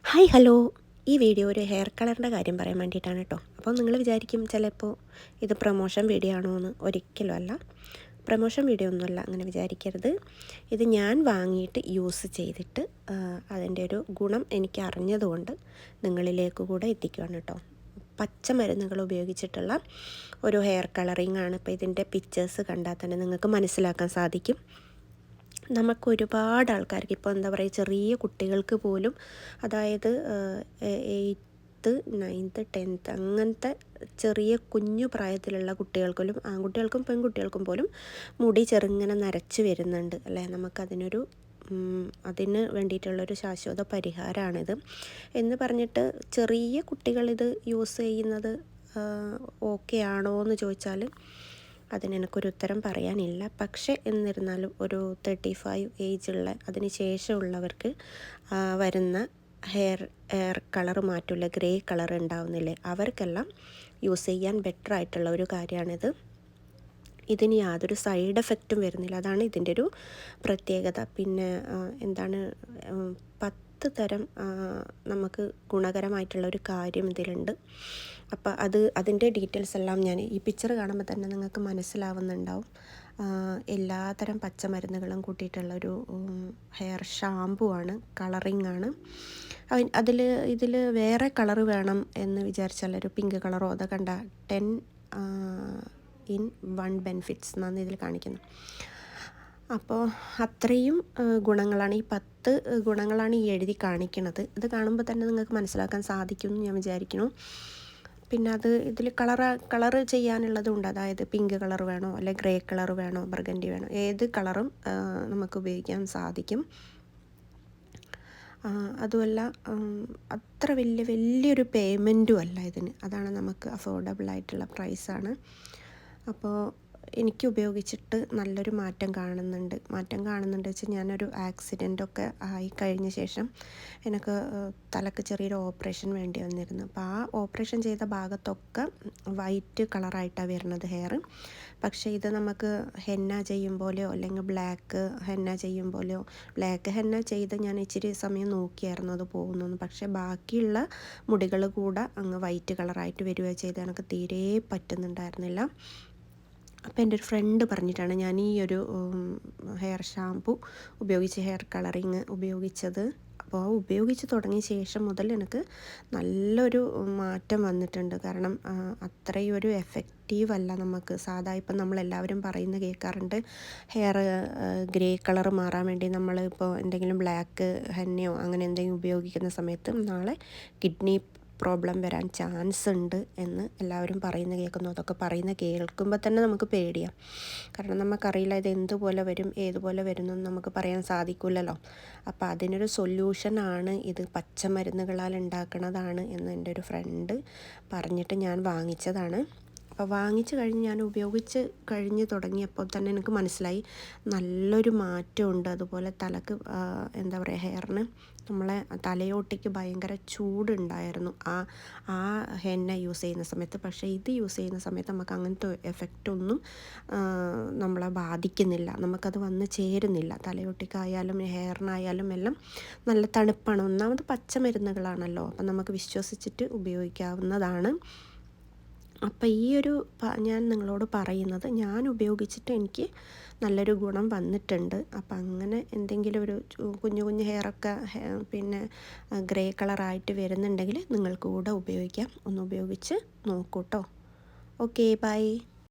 Hi hello. ഈ video ഒരു hair കളറിൻ്റെ കാര്യം പറയാൻ വേണ്ടിയിട്ടാണ് കേട്ടോ. അപ്പോൾ നിങ്ങൾ വിചാരിക്കും ചിലപ്പോൾ ഇത് പ്രൊമോഷൻ വീഡിയോ ആണോ എന്ന്. ഒരിക്കലും അല്ല, പ്രൊമോഷൻ വീഡിയോ ഒന്നുമല്ല, അങ്ങനെ വിചാരിക്കരുത്. ഇത് ഞാൻ വാങ്ങിയിട്ട് യൂസ് ചെയ്തിട്ട് അതിൻ്റെ ഒരു ഗുണം എനിക്ക് അറിഞ്ഞതുകൊണ്ട് നിങ്ങളിലേക്ക് കൂടെ എത്തിക്കുകയാണ് കേട്ടോ. പച്ചമരുന്നുകൾ ഉപയോഗിച്ചിട്ടുള്ള ഒരു ഹെയർ കളറിങ് ആണ്. ഇപ്പോൾ ഇതിൻ്റെ പിക്ചേഴ്സ് കണ്ടാൽ തന്നെ നിങ്ങൾക്ക് മനസ്സിലാക്കാൻ സാധിക്കും. നമുക്ക് ഒരുപാട് ആൾക്കാർക്ക് ഇപ്പോൾ എന്താ പറയുക, ചെറിയ കുട്ടികൾക്ക് പോലും, അതായത് 8th 9th 10th അങ്ങനത്തെ ചെറിയ കുഞ്ഞു പ്രായത്തിലുള്ള കുട്ടികൾക്കും, ആൺകുട്ടികൾക്കും പെൺകുട്ടികൾക്കും പോലും മുടി ചെറുങ്ങനെ നരച്ച് വരുന്നുണ്ട് അല്ലേ. നമുക്കതിനൊരു അതിന് വേണ്ടിയിട്ടുള്ളൊരു ശാശ്വത പരിഹാരമാണിത് എന്ന് പറഞ്ഞിട്ട് ചെറിയ കുട്ടികളിത് യൂസ് ചെയ്യുന്നത് ഓക്കെ ആണോ എന്ന് ചോദിച്ചാൽ അതിനെനിക്കൊരു ഉത്തരം പറയാനില്ല. പക്ഷേ എന്നിരുന്നാലും ഒരു 35 ഏജുള്ള അതിന് ശേഷമുള്ളവർക്ക് വരുന്ന ഹെയർ കളർ മാറ്റില്ല, ഗ്രേ കളർ ഉണ്ടാവുന്നില്ലേ, അവർക്കെല്ലാം യൂസ് ചെയ്യാൻ ബെറ്റർ ആയിട്ടുള്ള ഒരു കാര്യമാണിത്. ഇതിന് യാതൊരു സൈഡ് എഫക്റ്റും വരുന്നില്ല, അതാണ് ഇതിൻ്റെ ഒരു പ്രത്യേകത. പിന്നെ എന്താണ്, 10 തരം നമുക്ക് ഗുണകരമായിട്ടുള്ള ഒരു കാര്യം ഇതിലുണ്ട്. അപ്പോൾ അതിൻ്റെ ഡീറ്റെയിൽസ് എല്ലാം ഞാൻ ഈ പിക്ചർ കാണുമ്പോൾ തന്നെ നിങ്ങൾക്ക് മനസ്സിലാവുന്നുണ്ടാവും. എല്ലാതരം പച്ചമരുന്നുകളും കൂട്ടിയിട്ടുള്ളൊരു ഹെയർ ഷാമ്പു ആണ്, കളറിങ് ആണ്. ഇതിൽ വേറെ കളറ് വേണം എന്ന് വിചാരിച്ചാൽ ഒരു പിങ്ക് കളറോ അത് കണ്ട 10 in 1 ബെനിഫിറ്റ്സ് എന്നാണ് ഇതിൽ കാണിക്കുന്നത്. അപ്പോൾ അത്രയും ഗുണങ്ങളാണ്, ഈ 10 ഗുണങ്ങളാണ് ഈ എഴുതി കാണിക്കുന്നത്. ഇത് കാണുമ്പോൾ തന്നെ നിങ്ങൾക്ക് മനസ്സിലാക്കാൻ സാധിക്കുമെന്ന് ഞാൻ വിചാരിക്കുന്നു. പിന്നെ ഇതിൽ കളറ് ചെയ്യാനുള്ളതുണ്ട്, അതായത് പിങ്ക് കളർ വേണോ അല്ലെങ്കിൽ ഗ്രേ കളർ വേണോ ബർഗൻഡി വേണോ, ഏത് കളറും നമുക്ക് ഉപയോഗിക്കാൻ സാധിക്കും. അതുമല്ല അത്ര വലിയൊരു പേയ്മെൻറ്റും അല്ല ഇതിന്, അതാണ് നമുക്ക് അഫോർഡബിൾ ആയിട്ടുള്ള പ്രൈസാണ്. അപ്പോൾ എനിക്ക് ഉപയോഗിച്ചിട്ട് നല്ലൊരു മാറ്റം കാണുന്നുണ്ട് വെച്ചാൽ ഞാനൊരു ആക്സിഡൻ്റൊക്കെ ആയി കഴിഞ്ഞ ശേഷം എനിക്ക് തലക്ക് ചെറിയൊരു ഓപ്പറേഷൻ വേണ്ടി വന്നിരുന്നു. അപ്പോൾ ആ ഓപ്പറേഷൻ ചെയ്ത ഭാഗത്തൊക്കെ വൈറ്റ് കളറായിട്ടാണ് വരുന്നത് ഹെയർ. പക്ഷേ ഇത് നമുക്ക് ഹെന്ന ചെയ്യുമ്പോലെയോ അല്ലെങ്കിൽ ബ്ലാക്ക് ഹെന്ന ചെയ്യുമ്പോലെയോ, ബ്ലാക്ക് ഹെന്ന ചെയ്ത് ഞാൻ ഇച്ചിരി സമയം നോക്കിയായിരുന്നു അത് പോകുന്നു. പക്ഷേ ബാക്കിയുള്ള മുടികൾ കൂടെ അങ്ങ് വൈറ്റ് കളറായിട്ട് വരികയോ ചെയ്ത് എനിക്ക് തീരെ പറ്റുന്നുണ്ടായിരുന്നില്ല. അപ്പോൾ എൻ്റെ ഒരു ഫ്രണ്ട് പറഞ്ഞിട്ടാണ് ഞാൻ ഈ ഒരു ഹെയർ ഷാമ്പു ഉപയോഗിച്ച് ഹെയർ കളറിങ് ഉപയോഗിച്ചത്. അപ്പോൾ ഉപയോഗിച്ച് തുടങ്ങിയ ശേഷം മുതൽ എനിക്ക് നല്ലൊരു മാറ്റം വന്നിട്ടുണ്ട്. കാരണം അത്രയും ഒരു എഫക്റ്റീവ് അല്ല നമുക്ക് സാധാ ഇപ്പം നമ്മളെല്ലാവരും പറയുന്ന കേൾക്കാറുണ്ട്, ഹെയർ ഗ്രേ കളർ മാറാൻ വേണ്ടി നമ്മൾ ഇപ്പോൾ എന്തെങ്കിലും ബ്ലാക്ക് ഹെന്നയോ അങ്ങനെ എന്തെങ്കിലും ഉപയോഗിക്കുന്ന സമയത്ത് നാളെ കിഡ്നി പ്രോബ്ലം വരാൻ ചാൻസ് ഉണ്ട് എന്ന് എല്ലാവരും കേൾക്കുന്നു. അതൊക്കെ കേൾക്കുമ്പോൾ തന്നെ നമുക്ക് പേടിയാണ്. കാരണം നമുക്കറിയില്ല ഇത് എന്തുപോലെ വരും ഏതുപോലെ വരുമെന്നൊന്നും നമുക്ക് പറയാൻ സാധിക്കില്ലല്ലോ. അപ്പോൾ അതിനൊരു സൊല്യൂഷനാണ് ഇത്, പച്ചമരുന്നുകളാൽ ഉണ്ടാക്കുന്നതാണ് എന്ന് എൻ്റെ ഒരു ഫ്രണ്ട് പറഞ്ഞിട്ട് ഞാൻ വാങ്ങിച്ചതാണ്. അപ്പോൾ വാങ്ങിച്ച് കഴിഞ്ഞ് ഞാൻ ഉപയോഗിച്ച് കഴിഞ്ഞ് തുടങ്ങിയപ്പോൾ തന്നെ എനിക്ക് മനസ്സിലായി നല്ലൊരു മാറ്റമുണ്ട്. അതുപോലെ തലക്ക് എന്താ പറയുക, ഹെയറിന് നമ്മളെ തലയോട്ടിക്ക് ഭയങ്കര ചൂടുണ്ടായിരുന്നു ആ ഹെന്ന യൂസ് ചെയ്യുന്ന സമയത്ത്. പക്ഷേ ഇത് യൂസ് ചെയ്യുന്ന സമയത്ത് നമുക്ക് അങ്ങനത്തെ എഫക്റ്റൊന്നും നമ്മളെ ബാധിക്കുന്നില്ല, നമുക്കത് വന്ന് ചേരുന്നില്ല. തലയോട്ടിക്കായാലും ഹെയറിനായാലും എല്ലാം നല്ല തണുപ്പാണ്. ഒന്നാമത് പച്ചമരുന്നുകളാണല്ലോ, അപ്പം നമുക്ക് വിശ്വസിച്ചിട്ട് ഉപയോഗിക്കാവുന്നതാണ്. അപ്പോൾ ഈ ഒരു ഞാൻ നിങ്ങളോട് പറയുന്നത് ഞാൻ ഉപയോഗിച്ചിട്ട് എനിക്ക് നല്ലൊരു ഗുണം വന്നിട്ടുണ്ട്. അപ്പം അങ്ങനെ എന്തെങ്കിലും ഒരു കുഞ്ഞു ഹെയറൊക്കെ പിന്നെ ഗ്രേ കളറായിട്ട് വരുന്നുണ്ടെങ്കിൽ നിങ്ങൾക്ക് കൂടെ ഉപയോഗിക്കാം. ഒന്ന് ഉപയോഗിച്ച് നോക്കൂ കേട്ടോ. Okay, by.